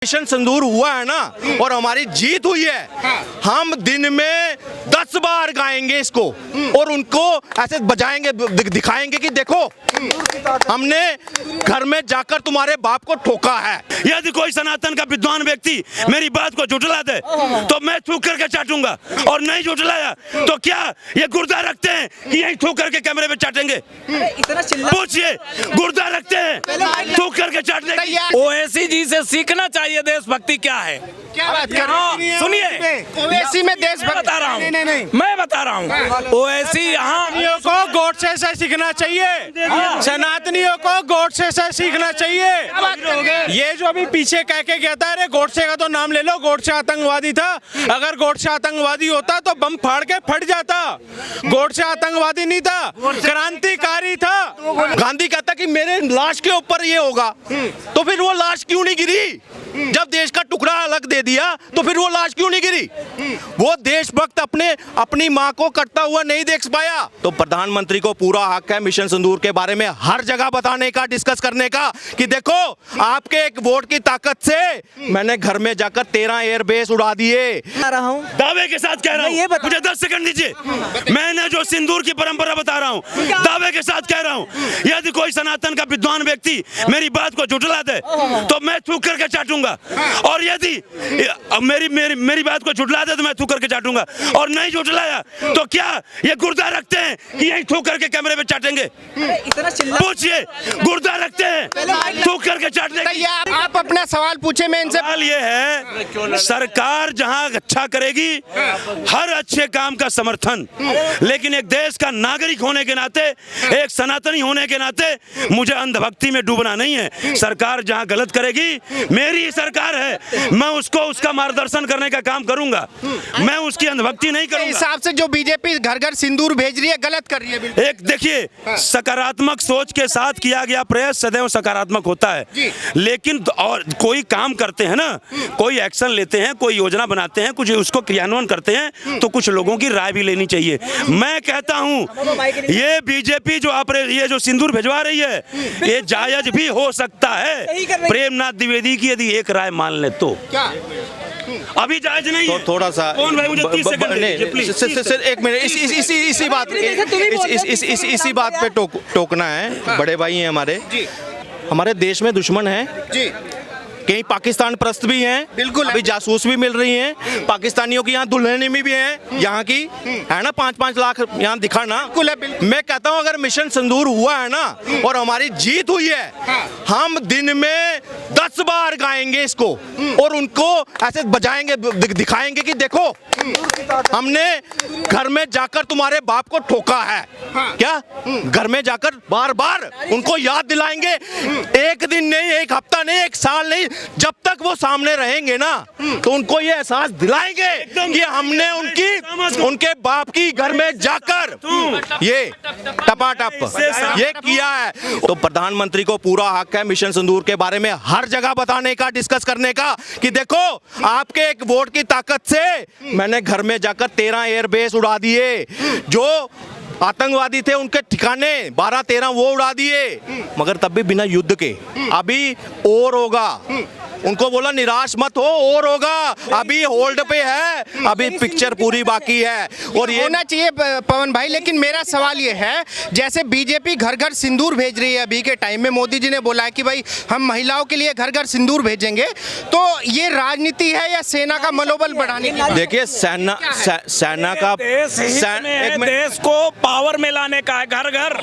Mission सिंदूर हुआ है ना और हमारी जीत हुई है। हम दिन में 10 बार गाएंगे इसको और उनको ऐसे बजाएंगे, दिखाएंगे कि देखो हमने घर में जाकर तुम्हारे बाप को ठोका है। यदि कोई सनातन का विद्वान व्यक्ति मेरी बात को झुठला दे तो मैं थूक करके चाटूंगा, और नहीं झुठलाया तो क्या ये गुर्दा रखते हैं कि यही थूक करके कैमरे पे चाटेंगे? पूछिए, गुर्दा रखते हैं थूक करके चाटने? ओवैसी जी से सीखना चाहिए देशभक्ति क्या है। क्या बात कर रहे हैं? सुनिए, ओवैसी में देश बता रहा हूँ, मैं बता रहा हूँ। ओवैसी यहाँ को गोडसे से सीखना चाहिए, सनातनियों को गोडसे से सीखना चाहिए। ये जो अभी पीछे कह के गया था, अरे गोडसे का तो नाम ले लो, गोडसे आतंकवादी था। अगर गोडसे आतंकवादी होता तो बम फाड़ के फट जाता। गोडसे आतंकवादी नहीं था, क्रांतिकारी था। गांधी कहता कि मेरे लाश के ऊपर ये होगा, तो फिर वो लाश क्यों नहीं गिरी? जब देश का टुकड़ा अलग दे दिया तो फिर वो लाश क्यों नहीं गिरी? वो देशभक्त अपनी मां को कटता हुआ नहीं देख पाया। तो प्रधानमंत्री को पूरा हक है मिशन सिंदूर के बारे में हर जगह बताने का, डिस्कस करने का कि देखो आपके एक वोट की ताकत से मैंने घर में जाकर 13 एयरबेस उड़ा दिए। दावे के साथ कह रहा हूँ, मुझे 10 सेकंड दीजिए। मैंने जो सिंदूर की परंपरा बता रहा हूँ, दावे के साथ कह रहा हूँ, यदि कोई सनातन का विद्वान व्यक्ति मेरी बात को झुठला दे तो मैं थूक करके चाटूंगा, और यदि मेरी बात को झुठला दे तो मैं थूक करके चाटूंगा, और नहीं झुठलाया तो क्या ये गुर्दा रखते हैं कि यही थूक करके कैमरे पे चाटेंगे? पूछिए, गुर्दा रखते हैं थूक करके चाटने? आप अपना सवाल पूछे, मैं इनसे। सवाल ये है, सरकार जहां अच्छा करेगी हर अच्छे काम का समर्थन, लेकिन एक देश का नागरिक होने के नाते, एक सनातनी होने के नाते मुझे अंधभक्ति में डूबना नहीं है। सरकार जहां गलत करेगी, मेरी सरकार है, मैं उसको उसका मार्गदर्शन करने का काम करूंगा, मैं उसकी अंधभक्ति नहीं करूंगा। हिसाब से जो बीजेपी घर घर सिंदूर भेज रही है, गलत कर रही है बिल्कुल। एक देखिए, सकारात्मक सोच के साथ किया गया प्रयास सदैव सकारात्मक होता है, लेकिन और कोई काम करते हैं ना, कोई एक्शन लेते हैं, कोई योजना बनाते हैं, कुछ उसको क्रियान्वयन करते हैं, तो कुछ लोगों की राय भी लेनी चाहिए। मैं कहता हूं ये बीजेपी जो ये जो सिंदूर भिजवा रही है, ये जायज भी हो सकता है प्रेमनाथ द्विवेदी की यदि एक राय मान ले तो। क्या अभी जायज नहीं तो है। थोड़ा सा कौन भाई, मुझे 30 सेकंड दीजिए, प्लीज। सिर्फ एक मिनट, इसी बात पे टोकना है। बड़े भाई हैं हमारे देश में दुश्मन है जी, कई पाकिस्तान प्रस्त भी हैं, बिल्कुल अभी जासूस भी मिल रही हैं, पाकिस्तानियों की यहाँ दुल्हनें भी हैं, यहाँ की है ना 5-5 लाख यहाँ दिखाना। मैं कहता हूँ अगर मिशन सिंदूर हुआ है ना और हमारी जीत हुई है, हम दिन में 10 बार गाएंगे इसको और उनको ऐसे बजाएंगे, दिखाएंगे कि देखो हमने घर में जाकर तुम्हारे बाप को ठोका है। क्या घर में जाकर बार बार उनको याद दिलाएंगे, एक दिन नहीं, एक हफ्ता नहीं, एक साल नहीं, जब तक वो सामने रहेंगे ना तो उनको ये एहसास दिलाएंगे कि हमने उनके बाप की घर में जाकर ये टपाटप ये किया है। तो प्रधानमंत्री को पूरा हक है मिशन सिंदूर के बारे में हर जगह बताने का, डिस्कस करने का कि देखो आपके एक वोट की ताकत से मैंने घर में जाकर 13 एयरबेस उड़ा दिए, जो आतंकवादी थे उनके ठिकाने 12-13 वो उड़ा दिए, मगर तब भी बिना युद्ध के। अभी और होगा, उनको बोला निराश मत हो, और होगा, अभी होल्ड पे है, अभी पिक्चर पूरी बाकी है। और ये होना चाहिए पवन भाई, लेकिन मेरा सवाल ये है, जैसे बीजेपी घर घर सिंदूर भेज रही है अभी के टाइम में, मोदी जी ने बोला है कि भाई हम महिलाओं के लिए घर घर सिंदूर भेजेंगे, तो ये राजनीति है या सेना का मनोबल बढ़ाने की? देखिए सेना का देश को पावर में लाने का है, घर घर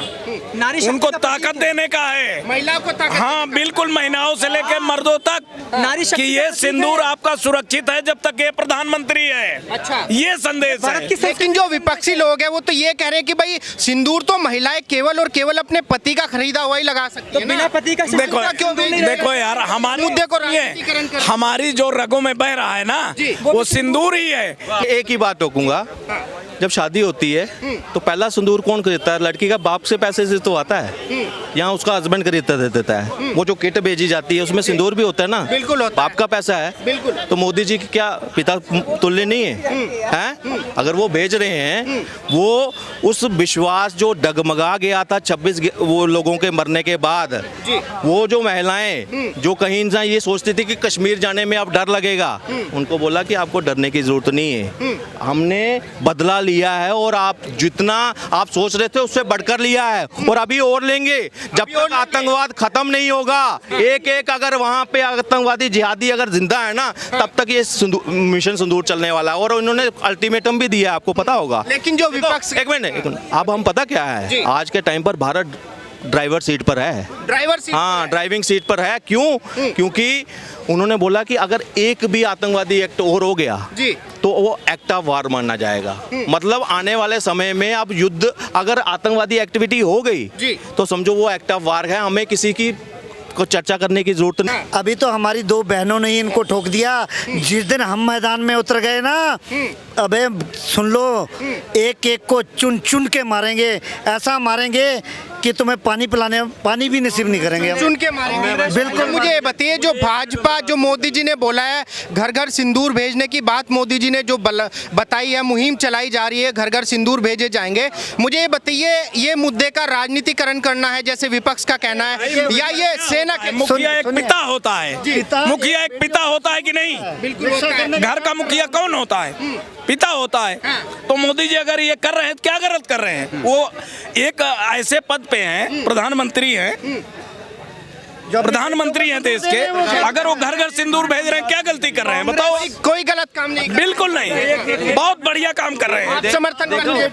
उनको ताकत देने का है, महिलाओं को ताकत। हाँ बिल्कुल, महिलाओं से लेकर मर्दों तक कि ये सिंदूर आपका सुरक्षित है जब तक ये प्रधानमंत्री है। अच्छा, ये संदेश है। लेकिन जो विपक्षी लोग हैं वो तो ये कह रहे हैं कि भाई सिंदूर तो महिलाएं केवल और केवल अपने पति का खरीदा हुआ ही लगा सकती है, बिना पति का। देखो यार, हमारी जो रगों में बह रहा है ना, वो सिंदूर ही है। एक ही बात टोकूंगा, जब शादी होती है तो पहला सिंदूर कौन खरीदता है? लड़की का बाप से पैसे से तो आता है, यहाँ उसका हस्बैंड खरीदता देता है। वो जो किट भेजी जाती है उसमें सिंदूर भी होता है ना, बिल्कुल होता बाप का पैसा है बिल्कुल। तो मोदी जी की क्या पिता तुल्य नहीं है हैं? अगर वो भेज रहे हैं, वो उस विश्वास जो डगमगा गया था 26 वो लोगों के मरने के बाद, वो जो महिलाएं जो कहीं ना ये सोचती थी कि कश्मीर जाने में अब डर लगेगा, उनको बोला कि आपको डरने की जरूरत नहीं है, हमने बदला लिया है और आप जितना आप सोच रहे थे उससे बढ़कर लिया है और अभी और लेंगे। जब तक आतंकवाद खत्म नहीं होगा, एक एक अगर वहां पे आतंकवादी जिहादी अगर जिंदा है ना, तब तक ये मिशन सिंदूर चलने वाला है। और उन्होंने अल्टीमेटम भी दिया, आपको पता होगा। लेकिन जो विपक्ष एक मिनट, अब हम पता क्या है, आज के टाइम पर भारत ड्राइवर सीट पर है, ड्राइवर सीट हाँ ड्राइविंग सीट पर है। क्यों? क्योंकि उन्होंने बोला कि अगर एक भी आतंकवादी एक्ट और हो गया जी तो वो एक्ट ऑफ वार माना जाएगा। मतलब आने वाले समय में अब युद्ध, अगर आतंकवादी एक्टिविटी हो गई जी। तो समझो वो एक्ट ऑफ वार है, हमें किसी की को चर्चा करने की जरूरत नहीं। अभी तो हमारी दो बहनों ने ही इनको ठोक दिया। जिस दिन हम मैदान में उतर गए ना, अबे सुन लो, एक एक को चुन चुन के मारेंगे, ऐसा मारेंगे कि तुम्हें पानी भी नसीब नहीं करेंगे। चुन के मारेंगे बिल्कुल। मुझे ये बताइए, जो भाजपा, जो मोदी जी ने बोला है घर घर सिंदूर भेजने की बात, मोदी जी ने जो बताई है, मुहिम चलाई जा रही है, घर घर सिंदूर भेजे जाएंगे, मुझे ये बताइए, ये मुद्दे का राजनीतिकरण करना है जैसे विपक्ष का कहना है, या ये सेना के मुखिया एक पिता होता है, मुखिया एक पिता होता है कि नहीं? बिल्कुल। घर का मुखिया कौन होता है? पिता होता है। तो मोदी जी अगर ये कर रहे हैं तो क्या गलत कर रहे हैं? वो एक ऐसे पद पे हैं, प्रधानमंत्री हैं, प्रधानमंत्री हैं देश के, अगर वो घर घर सिंदूर भेज रहे हैं, क्या गलती कर रहे हैं बताओ? कोई गलत काम नहीं, बिल्कुल नहीं, बहुत बढ़िया काम कर रहे हैं, समर्थन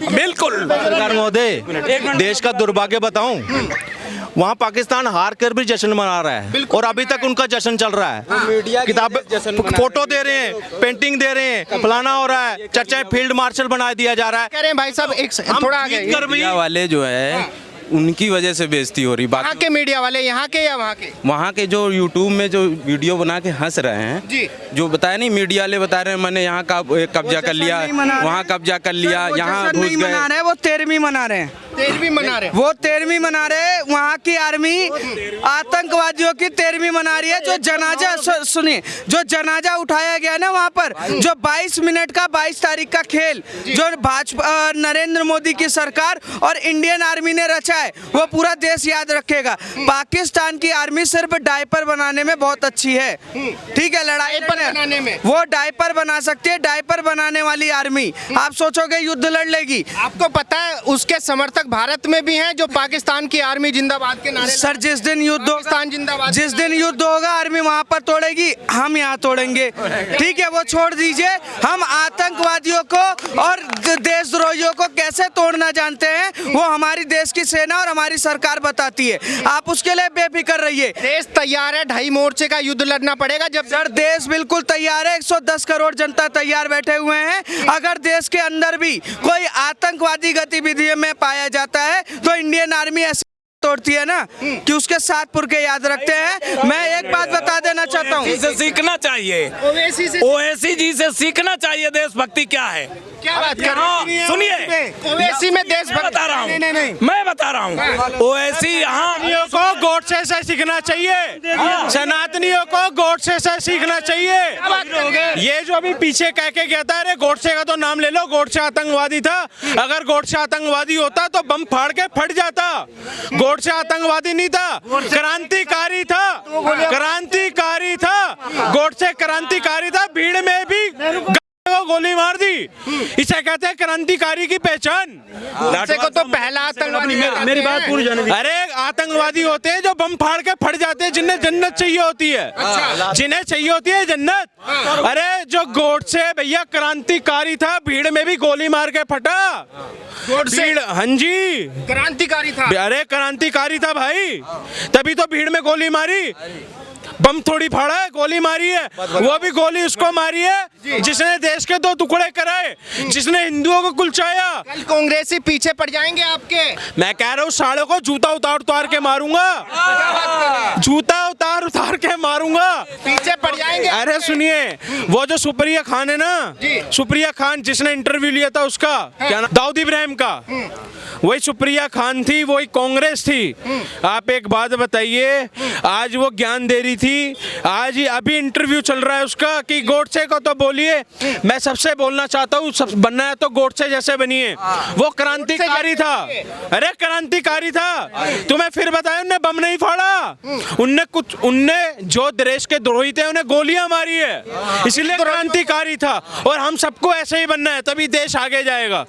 बिल्कुल। सरकार महोदय, देश का दुर्भाग्य बताऊं, वहाँ पाकिस्तान हार कर भी जश्न मना रहा है और अभी तक उनका जश्न चल रहा है। किताब फोटो दे रहे हैं, पेंटिंग दे रहे हैं, फलाना हो रहा है, चर्चा फील्ड मार्शल बना दिया जा रहा है। कह रहे हैं भाई साहब, एक थोड़ा आगे, मीडिया वाले जो है उनकी वजह से बेइज्जती हो रही। वहाँ के मीडिया वाले, यहाँ के या वहाँ के? वहाँ के जो यूट्यूब में जो वीडियो बना के हंस रहे हैं जी, जो बताया नहीं, मीडिया वाले बता रहे हैं मैंने यहाँ का कब्जा कर लिया, वहाँ कब्जा कर लिया, यहाँ घुस गए। वो 13वीं मना रहे हैं, 13वीं मना रहे हैं, वो 13वीं मना रहे हैं। वहाँ की आर्मी आतंकवादियों की 13वीं मना रही है। जो जनाजा सुनिए, जो जनाजा उठाया गया ना वहाँ पर, जो 22 मिनट का 22 तारीख का खेल जो भाजपा नरेंद्र मोदी की सरकार और इंडियन आर्मी ने रचा है, वो पूरा देश याद रखेगा। पाकिस्तान की आर्मी सिर्फ डायपर बनाने में बहुत अच्छी है, ठीक है, लड़ाई बनाने में वो डायपर बना सकती है। डायपर बनाने वाली आर्मी आप सोचोगे युद्ध लड़ लेगी? आपको पता है उसके समर्थक भारत में भी हैं जो पाकिस्तान की आर्मी जिंदाबाद के नारे। सर, जिस दिन युद्ध पाकिस्तान जिंदाबाद, जिस दिन युद्ध होगा आर्मी वहां पर तोड़ेगी, हम यहाँ तोड़ेंगे, ठीक है, वो छोड़ दीजिए। हम आतंकवादियों को और देशद्रोहियों को कैसे तोड़ना जानते हैं, वो हमारी देश की सेना और हमारी सरकार बताती है। आप उसके लिए बेफिक्र रहिए। देश तैयार है, 2.5 मोर्चे का युद्ध लड़ना पड़ेगा। जब सर, देश बिल्कुल तैयार है, 110 करोड़ जनता तैयार बैठे हुए हैं। अगर देश के अंदर भी कोई आतंकवादी गतिविधियों में पाया जाता है तो इंडियन आर्मी ऐसे तोड़ती है ना कि उसके साथ पुरखे याद रखते हैं। मैं एक बात बता देना चाहता हूँ, से सीखना चाहिए, ओवैसी जी से सीखना चाहिए देशभक्ति क्या है। क्या बात कर रहे हैं? सुनिए, ओवैसी में देशभक्ति बता रहा हूँ, मैं बता रहा हूँ, ओवैसी यहाँ को गोडसे से सीखना चाहिए, सनातनियों को गोडसे से सीखना चाहिए। ये जो अभी पीछे कह के गया था, अरे गोडसे का तो नाम ले लो, गोडसे आतंकवादी था। अगर गोडसे आतंकवादी होता तो बम फाड़ के फट जाता। गोडसे आतंकवादी नहीं था, क्रांतिकारी था, क्रांतिकारी था, गोडसे क्रांतिकारी था। भीड़ में भी को गोली मार दी, इसे कहते हैं क्रांतिकारी की पहचान। गोडसे को तो पहला आतंकवादी, मेरी बात पूरी जाने दीजिए। अरे आतंकवादी होते हैं जो बम फाड़ के फट जाते हैं, जिन्हें जन्नत चाहिए होती है, जिन्हें चाहिए होती है जन्नत। अरे जो गोडसे भैया क्रांतिकारी था, भीड़ में भी गोली मार के फटा। भीड़, हाँ जी, क्रांतिकारी था। अरे क्रांतिकारी था भाई, तभी तो भीड़ में गोली मारी। बम थोड़ी फाड़ा है, गोली मारी है। वो भी गोली उसको मारी है जिसने देश के 2 टुकड़े कराए, जिसने हिंदुओं को कुलचाया। कल कांग्रेसी पीछे पड़ जाएंगे आपके। मैं कह रहा हूँ सालों को जूता उतार के मारूंगा, जूता उतार के मारूंगा, पीछे पड़ जाएंगे। अरे सुनिए, वो जो सुप्रिया खान है ना, सुप्रिया खान जिसने इंटरव्यू लिया था उसका क्या नाम, दाऊद इब्राहिम का, वही सुप्रिया खान थी, वही कांग्रेस थी। आप एक बात बताइए, आज वो ज्ञान दे रही थी थी, आज ही अभी इंटरव्यू चल रहा है उसका कि गोडसे को तो बोलिए। मैं सबसे बोलना चाहता हूँ, सब बनना है तो गोडसे जैसे बनिए। वो क्रांतिकारी था, अरे क्रांतिकारी था। तुम्हें फिर बताया, उनने बम नहीं फाड़ा, उनने जो देश के द्रोही थे उन्हें गोलियां मारी है, इसलिए क्रांतिकारी था। और हम सबको ऐसे ही बनना है, तभी देश आगे जाएगा।